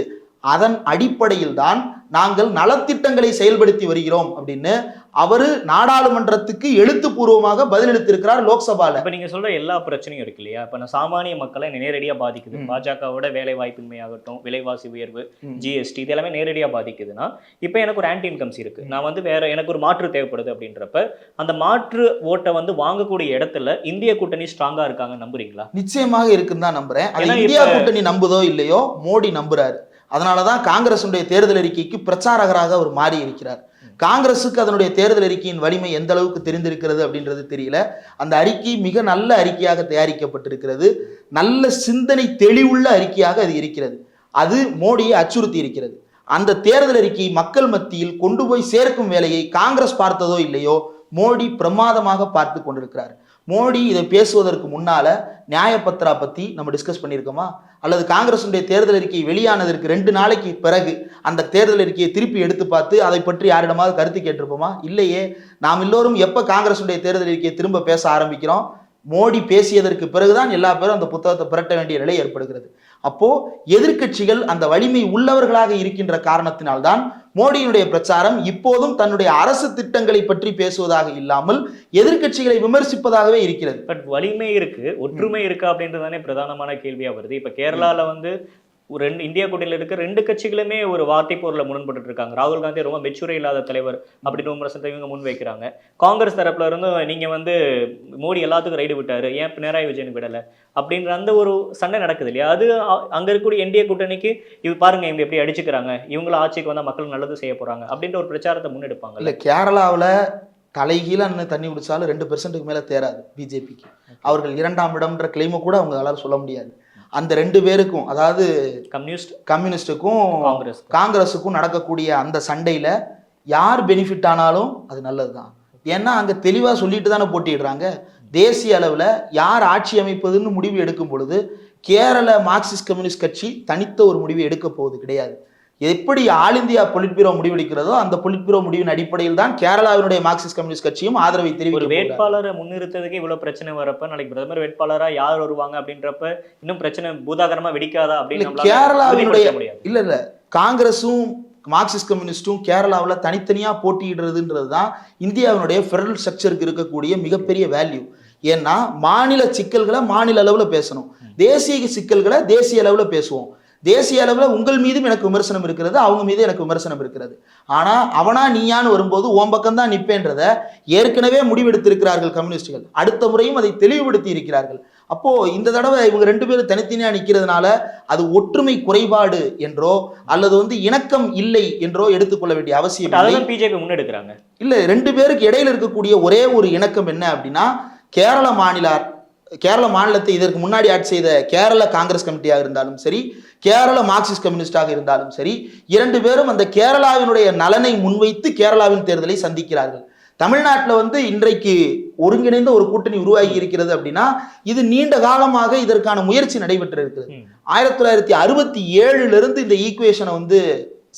Speaker 1: அதன் அடிப்படையில் தான் நாங்கள் நலத்திட்டங்களை செயல்படுத்தி வருகிறோம் அப்படின்னு அவரு நாடாளுமன்றத்துக்கு எழுத்துப்பூர்வமாக பதிலளித்திருக்கிறார் லோக்சபால.
Speaker 2: இப்ப நீங்க சொல்ற எல்லா பிரச்சனையும் இருக்கு இல்லையா? இப்ப நான் சாமானிய மக்களை நேரடியா பாதிக்குது. பாஜகவோட வேலை வாய்ப்பின்மை ஆகட்டும், விலைவாசி உயர்வு, GST, இது எல்லாமே நேரடியா பாதிக்குதுன்னா இப்ப எனக்கு ஒரு ஆன்டி இன்கம்ஸ் இருக்கு, நான் வந்து வேற எனக்கு ஒரு மாற்று தேவைப்படுது அப்படின்றப்ப அந்த மாற்று ஓட்டை வந்து வாங்கக்கூடிய இடத்துல இந்திய கூட்டணி ஸ்ட்ராங்கா இருக்காங்க நம்புறீங்களா?
Speaker 1: நிச்சயமாக இருக்குன்னு தான் நம்புறேன். இந்தியா கூட்டணி நம்புதோ இல்லையோ மோடி நம்புறாரு. அதனாலதான் காங்கிரசுடைய தேர்தல் அறிக்கைக்கு பிரச்சாரகராக அவர் மாறி இருக்கிறார். காங்கிரசுக்கு அதனுடைய தேர்தல் அறிக்கையின் வலிமை எந்த அளவுக்கு தெரிந்திருக்கிறது அப்படின்றது தெரியல. அந்த அறிக்கை மிக நல்ல அறிக்கையாக தயாரிக்கப்பட்டிருக்கிறது. நல்ல சிந்தனை தெளிவுள்ள அறிக்கையாக அது இருக்கிறது. அது மோடியை அச்சுறுத்தி இருக்கிறது. அந்த தேர்தல் அறிக்கை மக்கள் மத்தியில் கொண்டு போய் சேர்க்கும் வேலையை காங்கிரஸ் பார்த்ததோ இல்லையோ மோடி பிரமாதமாக பார்த்து கொண்டிருக்கிறார். மோடி இதை பேசுவதற்கு முன்னால நியாயபத்ரா பத்தி நம்ம டிஸ்கஸ் பண்ணியிருக்கோமா? அல்லது காங்கிரசுடைய தேர்தல் அறிக்கை வெளியானதற்கு 2 நாளைக்கு பிறகு அந்த தேர்தல் அறிக்கையை திருப்பி எடுத்து பார்த்து அதை பற்றி யாரிடமாவது கருத்து கேட்டிருப்போமா? இல்லையே. நாம் எல்லோரும் எப்ப காங்கிரசுடைய தேர்தல் அறிக்கையை திரும்ப பேச ஆரம்பிக்கிறோம்? மோடி பேசியதற்கு பிறகுதான் எல்லா பேரும் அந்த புத்தகத்தை புரட்ட வேண்டிய நிலை ஏற்படுகிறது. அப்போ எதிர்க்கட்சிகள் அந்த வலிமை உள்ளவர்களாக இருக்கின்ற காரணத்தினால்தான் மோடியினுடைய பிரச்சாரம் இப்போதும் தன்னுடைய அரசு திட்டங்களை பற்றி பேசுவதாக இல்லாமல் எதிர்க்கட்சிகளை விமர்சிப்பதாகவே இருக்கிறது.
Speaker 2: பட் வலிமை இருக்கு, ஒற்றுமை இருக்கா அப்படின்றதானே பிரதானமான கேள்வியா வருது. இப்ப கேரளால வந்து ஒரு இந்தியா கூட்டணியில் இருக்க 2 கட்சிகளுமே ஒரு வார்த்தை போரில் முரண்பட்டு இருக்காங்க. ராகுல் காந்தி ரொம்ப மெச்சூரே இல்லாத தலைவர் அப்படின்னு விமர்சனத்தை இவங்க முன் வைக்கிறாங்க. காங்கிரஸ் தரப்புல இருந்து நீங்க வந்து மோடி எல்லாத்துக்கும் ரைடு விட்டாரு, ஏன் பினராயி விஜயன் விடல அப்படின்ற அந்த ஒரு சண்டை நடக்குது இல்லையா? அது அங்க இருக்கக்கூடிய என்டிஏ கூட்டணிக்கு இது பாருங்க இவங்க எப்படி அடிச்சுக்கிறாங்க, இவங்களும் ஆட்சிக்கு வந்தா மக்கள் நல்லது செய்ய போறாங்க அப்படின்ற ஒரு பிரச்சாரத்தை முன்னெடுப்பாங்க.
Speaker 1: இல்ல, கேரளாவில் தலைகீழ தண்ணி குடிச்சாலும் 2% மேல தேராது பிஜேபிக்கு. அவர்கள் 2ஆம் இடம்ன்ற கிளைமை கூட அவங்களால சொல்ல முடியாது. அந்த 2 பேருக்கும், அதாவது கம்யூனிஸ்டுக்கும் காங்கிரஸுக்கும் நடக்கக்கூடிய அந்த சண்டையில யார் பெனிஃபிட் ஆனாலும் அது நல்லதுதான். ஏன்னா அங்க தெளிவா சொல்லிட்டு தானே போட்டிடுறாங்க. தேசிய அளவுல யார் ஆட்சி அமைப்பதுன்னு முடிவு எடுக்கும் பொழுது கேரள மார்க்சிஸ்ட் கம்யூனிஸ்ட் கட்சி தனித்த ஒரு முடிவை எடுக்க போவது கிடையாது. எப்படி ஆல் இந்தியா பொலிட் பியூரோ முடிவெடுக்கிறதோ அந்த பொலிட் பியூரோ முடிவின் அடிப்படையில் தான் கேரளாவினுடைய மார்க்சிஸ்ட் கம்யூனிஸ்ட் கட்சியும் ஆதரவை தெரிவிக்கும்.
Speaker 2: ஒரு வேட்பாளரை முன்னிறுத்ததுக்கு இவ்வளவு பிரச்சனை வரப்ப நாளைக்கு பிரதமர் வேட்பாளரா யார் வருவாங்க அப்படின்றப்ப இன்னும் பிரச்சனை பூதாகரமா வெடிக்காதா அப்படின்னு
Speaker 1: கேரளாவினுடைய இல்ல காங்கிரஸும் மார்க்சிஸ்ட் கம்யூனிஸ்டும் கேரளாவில் தனித்தனியா போட்டியிடுறதுன்றது தான் இந்தியாவினுடைய ஃபெடரல் ஸ்ட்ரக்சருக்கு இருக்கக்கூடிய மிகப்பெரிய வேல்யூ. ஏன்னா மாநில சிக்கல்களை மாநில அளவுல பேசணும், தேசிய சிக்கல்களை தேசிய அளவுல பேசுவோம். தேசிய அளவில் உங்கள் மீதும் எனக்கு விமர்சனம் இருக்கிறது, அவங்க மீது எனக்கு விமர்சனம் இருக்கிறது. ஆனா அவனா நீயான்னு வரும்போது ஓம் பக்கம் தான் நிற்பேன்றத ஏற்கனவே முடிவெடுத்திருக்கிறார்கள் கம்யூனிஸ்டுகள். அடுத்த முறையும் அதை தெளிவுபடுத்தி இருக்கிறார்கள். அப்போ இந்த தடவை இவங்க 2 பேரும் தனித்தனியா நிற்கிறதுனால அது ஒற்றுமை குறைபாடு என்றோ அல்லது இணக்கம் இல்லை என்றோ எடுத்துக்கொள்ள வேண்டிய அவசியம் இல்லை.
Speaker 2: பிஜேபி முன்னெடுக்கிறாங்க.
Speaker 1: இல்ல, 2 பேருக்கு இடையில இருக்கக்கூடிய ஒரே ஒரு இணக்கம் என்ன அப்படின்னா, கேரள மாநிலத்தை இதற்கு முன்னாடி ஆட்சி செய்த கேரள காங்கிரஸ் கமிட்டியாக இருந்தாலும் சரி, கேரள மார்க்சிஸ்ட் கம்யூனிஸ்டாக இருந்தாலும் சரி, 2 பேரும் அந்த கேரளாவினுடைய நலனை முன்வைத்து கேரளாவின் தேர்தலை சந்திக்கிறார்கள். தமிழ்நாட்டில் இன்றைக்கு ஒருங்கிணைந்த ஒரு கூட்டணி உருவாகி இருக்கிறது அப்படின்னா இது நீண்ட காலமாக இதற்கான முயற்சி நடைபெற்று இருக்கிறது. 1967 இந்த ஈக்குவேஷனை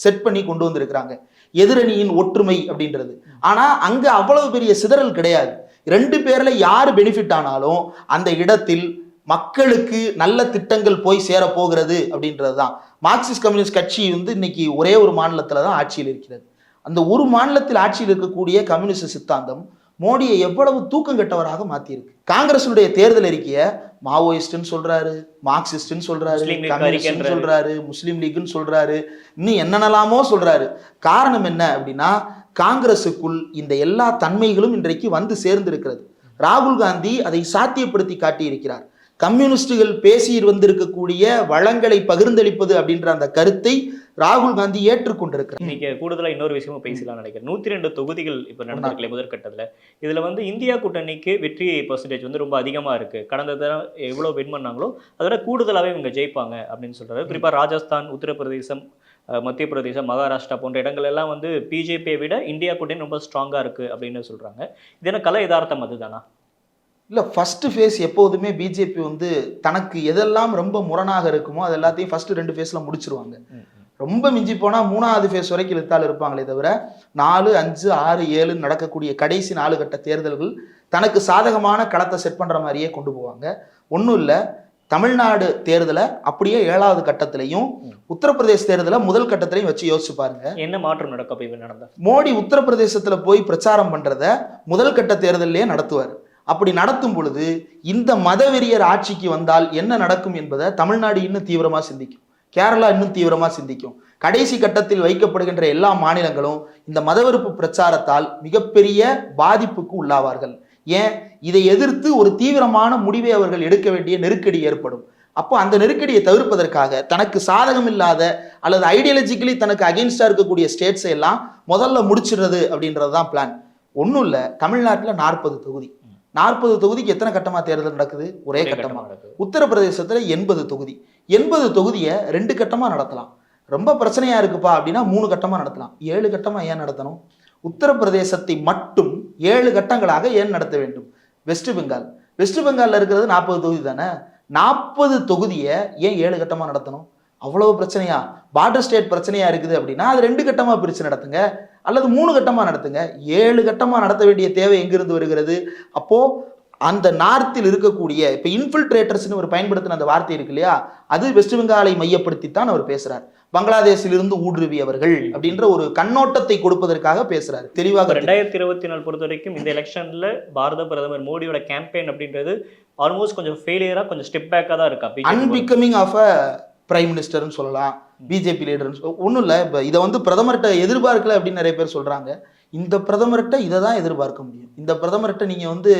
Speaker 1: செட் பண்ணி கொண்டு வந்திருக்கிறாங்க, எதிரணியின் ஒற்றுமை அப்படின்றது. ஆனா அங்க அவ்வளவு பெரிய சிதறல் கிடையாது. 2 பேர்ல யார் பெனிஃபிட் ஆனாலும் அந்த இடத்தில் மக்களுக்கு நல்ல திட்டங்கள் போய் சேர போகிறது அப்படின்றது தான். மார்க்சிஸ்ட் கம்யூனிஸ்ட் கட்சி இன்னைக்கு ஒரே ஒரு மாநிலத்துல தான் ஆட்சியில் இருக்கிறது. அந்த ஒரு மாநிலத்தில் ஆட்சியில் இருக்கக்கூடிய கம்யூனிஸ்ட் சித்தாந்தம் மோடியை எவ்வளவு தூக்கம் கெட்டவராக மாத்தியிருக்கு. காங்கிரஸுடைய தேர்தல் அறிக்கைய மாவோயிஸ்ட்னு சொல்றாரு, மார்க்சிஸ்ட்னு சொல்றாரு, கம்யூனிஸ்ட் சொல்றாரு, முஸ்லீம் லீக்னு சொல்றாரு, இன்னும் என்னென்னலாமோ சொல்றாரு. காரணம் என்ன அப்படின்னா காங்கிரசுக்குள் இந்த எல்லா தன்மைகளும் இன்றைக்கு வந்து சேர்ந்திருக்கிறது. ராகுல் காந்தி அதை சாத்தியப்படுத்தி காட்டியிருக்கிறார். கம்யூனிஸ்டுகள் பேசி வந்திருக்கக்கூடிய வளங்களை பகிர்ந்தளிப்பது அப்படின்ற அந்த கருத்தை ராகுல் காந்தி ஏற்றுக்கொண்டிருக்கிறார்.
Speaker 2: இன்னைக்கு கூடுதலா இன்னொரு விஷயமும் பேசலாம் நினைக்கிறேன். 102 தொகுதிகள் இப்ப நடந்திருக்கல முதற்கட்டத்துல. இதுல இந்தியா கூட்டணிக்கு வெற்றி பெர்சன்டேஜ் ரொம்ப அதிகமா இருக்கு. கடந்த தடவை எவ்வளவு வின் பண்ணாங்களோ அதோட கூடுதலாவே இவங்க ஜெயிப்பாங்க அப்படின்னு சொல்றாரு. குறிப்பா ராஜஸ்தான், உத்தரப்பிரதேசம், மத்திய பிரதேசம், மகாராஷ்டிரா போன்ற இடங்கள் எல்லாம் பிஜேபியை விட இந்தியா கூட்டணி ரொம்ப ஸ்ட்ராங்கா இருக்கு அப்படின்னு சொல்றாங்க. இது என்ன கலை யதார்த்தம் அதுதானா?
Speaker 1: இல்லை, ஃபர்ஸ்ட் ஃபேஸ் எப்போதுமே பிஜேபி தனக்கு எதெல்லாம் ரொம்ப முரணாக இருக்குமோ அது எல்லாத்தையும் ஃபர்ஸ்ட் 2 ஃபேஸில் முடிச்சிருவாங்க. ரொம்ப மிஞ்சி போனால் 3ஆவது ஃபேஸ் வரைக்கும் இழுத்தால் இருப்பாங்களே தவிர 4, 5, 6, 7 நடக்கக்கூடிய கடைசி 4 கட்ட தேர்தல்கள் தனக்கு சாதகமான களத்தை செட் பண்ணுற மாதிரியே கொண்டு போவாங்க. ஒன்றும் இல்லை, தமிழ்நாடு தேர்தலை அப்படியே 7ஆவது கட்டத்திலையும் உத்தரப்பிரதேச தேர்தலை முதல் கட்டத்திலையும் வச்சு யோசிச்சு பாருங்க.
Speaker 2: என்ன மாற்றம் நடக்கும்?
Speaker 1: மோடி உத்தரப்பிரதேசத்துல போய் பிரச்சாரம் பண்றத முதல் கட்ட தேர்தலே நடத்துவார். அப்படி நடத்தும் பொழுது இந்த மதவெறியர் ஆட்சிக்கு வந்தால் என்ன நடக்கும் என்பதை தமிழ்நாடு இன்னும் தீவிரமா சிந்திக்கும், கேரளா இன்னும் தீவிரமா சிந்திக்கும். கடைசி கட்டத்தில் வைக்கப்படுகின்ற எல்லா மாநிலங்களும் இந்த மதவெறுப்பு பிரச்சாரத்தால் மிகப்பெரிய பாதிப்புக்கு உள்ளாவார்கள். ஏன், இதை எதிர்த்து ஒரு தீவிரமான முடிவை அவர்கள் எடுக்க வேண்டிய நெருக்கடி ஏற்படும். அப்போ அந்த நெருக்கடியை தவிர்ப்பதற்காக தனக்கு சாதகம் இல்லாத அல்லது ஐடியாலஜிக்கலி தனக்கு அகெயின்ஸ்டா இருக்கக்கூடிய ஸ்டேட்ஸை எல்லாம் முதல்ல முடிச்சிடுறது அப்படின்றது தான் பிளான். ஒன்றும் இல்லை, தமிழ்நாட்டில் 40 தொகுதி, 40 தொகுதிக்கு எத்தனை கட்டமா தேர்தல் நடக்குது? ஒரே கட்டமா. உத்தரப்பிரதேசத்துல 80 தொகுதி, 80 தொகுதியை 2 கட்டமா நடத்தலாம். ரொம்ப பிரச்சனையா இருக்குப்பா அப்படின்னா 3 கட்டமா நடத்தலாம். 7 கட்டமா ஏன் நடத்தணும்? உத்தரப்பிரதேசத்தை மட்டும் 7 கட்டங்களாக ஏன் நடத்த வேண்டும்? வெஸ்ட் பெங்கால்ல இருக்கிறது 40 தொகுதி தானே, 40 தொகுதியை ஏன் 7 கட்டமா நடத்தணும்? அவ்வளவு பிரச்சனையா? பார்டர் ஸ்டேட் பிரச்சனையா இருக்குது அப்படின்னா அது 2 கட்டமா பிரிச்சு நடத்துங்க, அல்லது 3 கட்டமா நடத்துங்க. 7 கட்டமா நடத்த வேண்டிய தேவை எங்கிருந்து வருகிறது? அப்போ அந்த நார்த்தில் இருக்கக்கூடிய இப்போ இன்ஃபில்ட்ரேட்டர்ஸ்னு ஒரு பயன்படுத்தின அந்த வார்த்தை இருக்கு இல்லையா, அது வெஸ்ட் பெங்காலை மையப்படுத்தித்தான் அவர் பேசுறார். பங்களாதேஷிலிருந்து ஊடுருவியவர்கள் அப்படின்ற ஒரு கண்ணோட்டத்தை கொடுப்பதற்காக பேசுறாரு. தெளிவாக
Speaker 2: 2024 பொறுத்த வரைக்கும் இந்த எலெக்ஷன்ல பாரத பிரதமர் மோடியோட கேம்பெயின் அப்படின்றது ஆல்மோஸ்ட் கொஞ்சம் ஃபெயிலியரா, கொஞ்சம் ஸ்டெப் பேக்கா தான் இருக்கா.
Speaker 1: அன்பிகமிங் ஆஃப் அ பிரைம் மினிஸ்டர்னு சொல்லலாம், பிஜேபி லீடர்னு ஒன்றும் இல்லை. இப்போ இதை வந்து பிரதமர்கிட்ட எதிர்பார்க்கல அப்படின்னு நிறைய பேர் சொல்றாங்க. இந்த பிரதமர்கிட்ட இதை தான் எதிர்பார்க்க முடியும். இந்த பிரதமர்கிட்ட நீங்க வந்து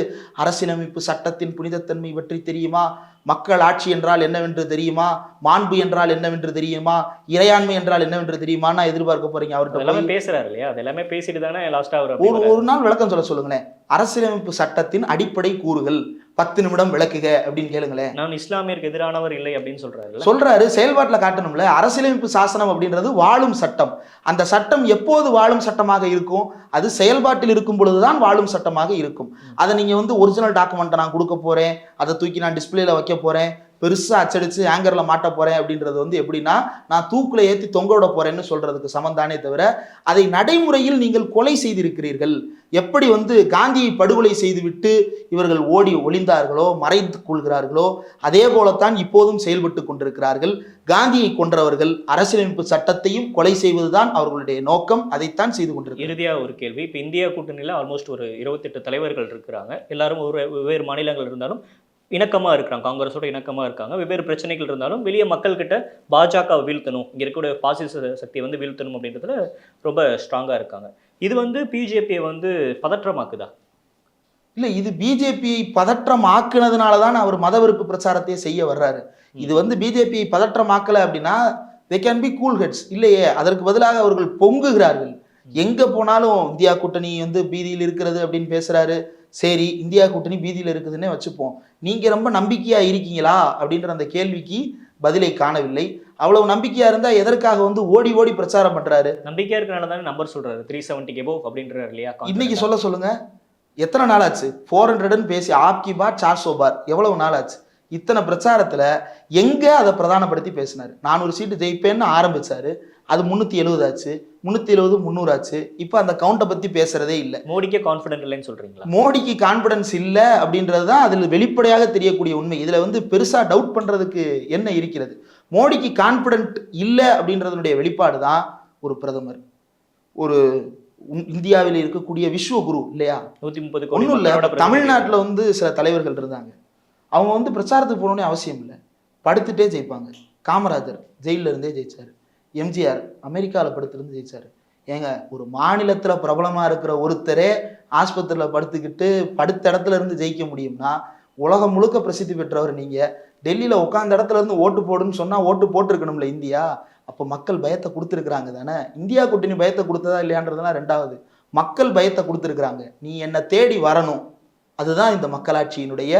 Speaker 1: அரசியலமைப்பு சட்டத்தின் புனிதத்தன்மை பற்றி தெரியுமா, மக்கள் ஆட்சி என்றால் என்னவென்று தெரியுமா, மாண்பு என்றால் என்னவென்று தெரியுமா, இறையாண்மை என்றால் என்னவென்று தெரியுமான்னு எதிர்பார்க்க போறீங்க. அவர்கிட்ட
Speaker 2: பேசுறாரு இல்லையா, அதெல்லாமே பேசிட்டு தானே லாஸ்டா அவர்
Speaker 1: ஒரு நாள் விளக்கம் சொல்லுங்களேன். அரசியலமைப்பு சட்டத்தின் அடிப்படை கூறுகள் 10 நிமிடம் விளக்குக அப்படின்னு கேளுங்களேன்.
Speaker 2: நான் இஸ்லாமியருக்கு எதிரானவர் இல்லை அப்படின்னு
Speaker 1: சொல்றாரு. செயல்பாட்டில் காட்டணும்ல. அரசியலமைப்பு சாசனம் அப்படின்றது வாழும் சட்டம். அந்த சட்டம் எப்போது வாழும் சட்டமாக இருக்கும், அது செயல்பாட்டில் இருக்கும் பொழுதுதான் வாழும் சட்டமாக இருக்கும். அதை நீங்க வந்து ஒரிஜினல் டாக்குமெண்ட்டை நான் கொடுக்க போறேன், அதை தூக்கி நான் டிஸ்பிளேல வைக்க போறேன், பெருசா அச்சடிச்சு ஆங்கர்ல மாட்ட போறேன் அப்படின்றது வந்து எப்படின்னா, நான் தூக்குல ஏத்தி தொங்க விட போறேன்னு சொல்றதுக்கு சமந்தானே தவிர, அதை நடைமுறையில் நீங்கள் கொலை செய்திருக்கிறீர்கள். எப்படி வந்து காந்தியை படுகொலை செய்துவிட்டு இவர்கள் ஓடி ஒளிந்தார்களோ, மறைத்து கொள்கிறார்களோ, அதே போலத்தான் இப்போதும் செயல்பட்டு கொண்டிருக்கிறார்கள். காந்தியை கொன்றவர்கள் அரசியலமைப்பு சட்டத்தையும் கொலை செய்வதுதான் அவர்களுடைய நோக்கம். அதைத்தான் செய்து கொண்டிருக்கிறார்.
Speaker 2: இறுதியா ஒரு கேள்வி. இப்போ இந்தியா கூட்டணியில ஆல்மோஸ்ட் ஒரு 28 தலைவர்கள் இருக்கிறாங்க. எல்லாரும் வெவ்வேறு மாநிலங்கள் இருந்தாலும் இணக்கமாக இருக்கிறாங்க, காங்கிரஸோட இணக்கமாக இருக்காங்க. வெவ்வேறு பிரச்சனைகள் இருந்தாலும் வெளியே மக்கள்கிட்ட பாஜகவை வீழ்த்தணும், இங்கே இருக்கக்கூடிய பாசிச சக்தியை வந்து வீழ்த்தணும் அப்படின்றதுல ரொம்ப ஸ்ட்ராங்காக இருக்காங்க. இது வந்து பிஜேபியை வந்து பதற்றமாக்குதா?
Speaker 1: இல்லை, இது பிஜேபியை பதற்றம் ஆக்குனதுனால தான் அவர் மதவெறுப்பு பிரச்சாரத்தையே செய்ய வர்றாரு. இது வந்து பிஜேபியை பதற்றமாக்கலை அப்படின்னா they can be cool heads இல்லையே. அதற்கு பதிலாக அவர்கள் பொங்குகிறார்கள். எங்கே போனாலும் இந்தியா கூட்டணி வந்து பீதியில் இருக்கிறது அப்படின்னு பேசுறாரு. சரி, இந்தியா கூட்டணி பீதியில் இருக்குதுன்னே வச்சுப்போம். நீங்க ரொம்ப நம்பிக்கையா இருக்கீங்களா அப்படின்ற அந்த கேள்விக்கு பதிலை காணவில்லை. அவ்வளவு நம்பிக்கையா இருந்தா எதற்காக வந்து ஓடி ஓடி பிரச்சாரம் பண்றாரு?
Speaker 2: நம்பிக்கையா இருக்கனால தானே நம்பர் சொல்றாரு, 370 எபோவ் அப்படின்றாரு இல்லையா.
Speaker 1: இன்னைக்கு சொல்லுங்க, எத்தனை நாள் ஆச்சு? 400ன்னு பேசி ஆப்கி பார் 400 பார் எவ்வளவு நாள் ஆச்சு? இத்தனை பிரச்சாரத்துல எங்க அதை பிரதானப்படுத்தி பேசினாரு. 400 சீட்டு ஜெயிப்பேன்னு ஆரம்பிச்சாரு, அது 370 ஆச்சு, 370 300 ஆச்சு. இப்போ அந்த கவுண்டை பத்தி பேசுறதே இல்லை.
Speaker 2: மோடிக்கு கான்ஃபிடன்ட் இல்லைன்னு சொல்றீங்களா?
Speaker 1: மோடிக்கு கான்பிடன்ஸ் இல்லை அப்படின்றது தான் அதில் வெளிப்படையாக தெரியக்கூடிய உண்மை. இதுல வந்து பெருசா டவுட் பண்றதுக்கு என்ன இருக்கிறது? மோடிக்கு கான்பிடன்ட் இல்லை அப்படின்றதனுடைய வெளிப்பாடு தான் ஒரு பிரதமர், ஒரு இந்தியாவில் இருக்கக்கூடிய விஸ்வகுரு இல்லையா.
Speaker 2: 130
Speaker 1: ஒன்றும் இல்லை. தமிழ்நாட்டில் வந்து சில தலைவர்கள் இருந்தாங்க, அவங்க வந்து பிரச்சாரத்துக்கு போகணுன்னே அவசியம் இல்லை, படுத்துட்டே ஜெயிப்பாங்க. காமராஜர் ஜெயிலில் இருந்தே ஜெயிச்சாரு. எம்ஜிஆர் அமெரிக்காவில் படுத்திருந்து ஜெயிச்சாரு. ஏங்க, ஒரு மாநிலத்தில் பிரபலமாக இருக்கிற ஒருத்தரே ஆஸ்பத்திரியில் படுத்துக்கிட்டு படுத்த இடத்துல இருந்து ஜெயிக்க முடியும்னா, உலகம் முழுக்க பிரசித்தி பெற்றவர் நீங்கள். டெல்லியில் உட்காந்த இடத்துல இருந்து ஓட்டு போடுன்னு சொன்னால் ஓட்டு போட்டிருக்கணும்ல இந்தியா. அப்போ மக்கள் பயத்தை கொடுத்துருக்குறாங்க தானே. இந்தியா கூட்டணி பயத்தை கொடுத்ததா இல்லையான்றதுலாம் ரெண்டாவது. மக்கள் பயத்தை கொடுத்துருக்குறாங்க. நீ என்னை தேடி வரணும், அதுதான் இந்த மக்களாட்சியினுடைய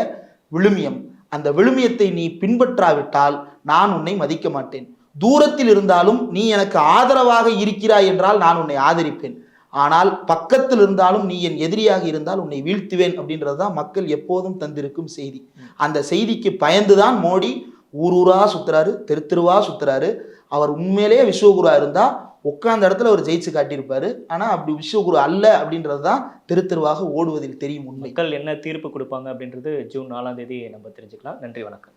Speaker 1: விழுமியம். அந்த விழுமியத்தை நீ பின்பற்றாவிட்டால் நான் உன்னை மதிக்க மாட்டேன். தூரத்தில் இருந்தாலும் நீ எனக்கு ஆதரவாக இருக்கிறாய் என்றால் நான் உன்னை ஆதரிப்பேன். ஆனால் பக்கத்தில் இருந்தாலும் நீ என் எதிரியாக இருந்தால் உன்னை வீழ்த்துவேன் அப்படின்றதுதான் மக்கள் எப்போதும் தந்திருக்கும் செய்தி. அந்த செய்திக்கு பயந்துதான் மோடி ஊரூரா சுத்துறாரு, தெரு தெருவா சுத்துறாரு. அவர் உண்மையிலேயே விஸ்வகுருவா இருந்தா உட்கார்ந்த இடத்துல அவர் ஜெயிச்சு காட்டியிருப்பாரு. ஆனா அப்படி விஸ்வகுரு அல்ல அப்படின்றது தான் தெரு தெருவாக ஓடுவதில் தெரியும் உண்மை.
Speaker 2: மக்கள் என்ன தீர்ப்பு கொடுப்பாங்க அப்படின்றது ஜூன் 4ஆம் தேதி நம்ம தெரிஞ்சுக்கலாம். நன்றி, வணக்கம்.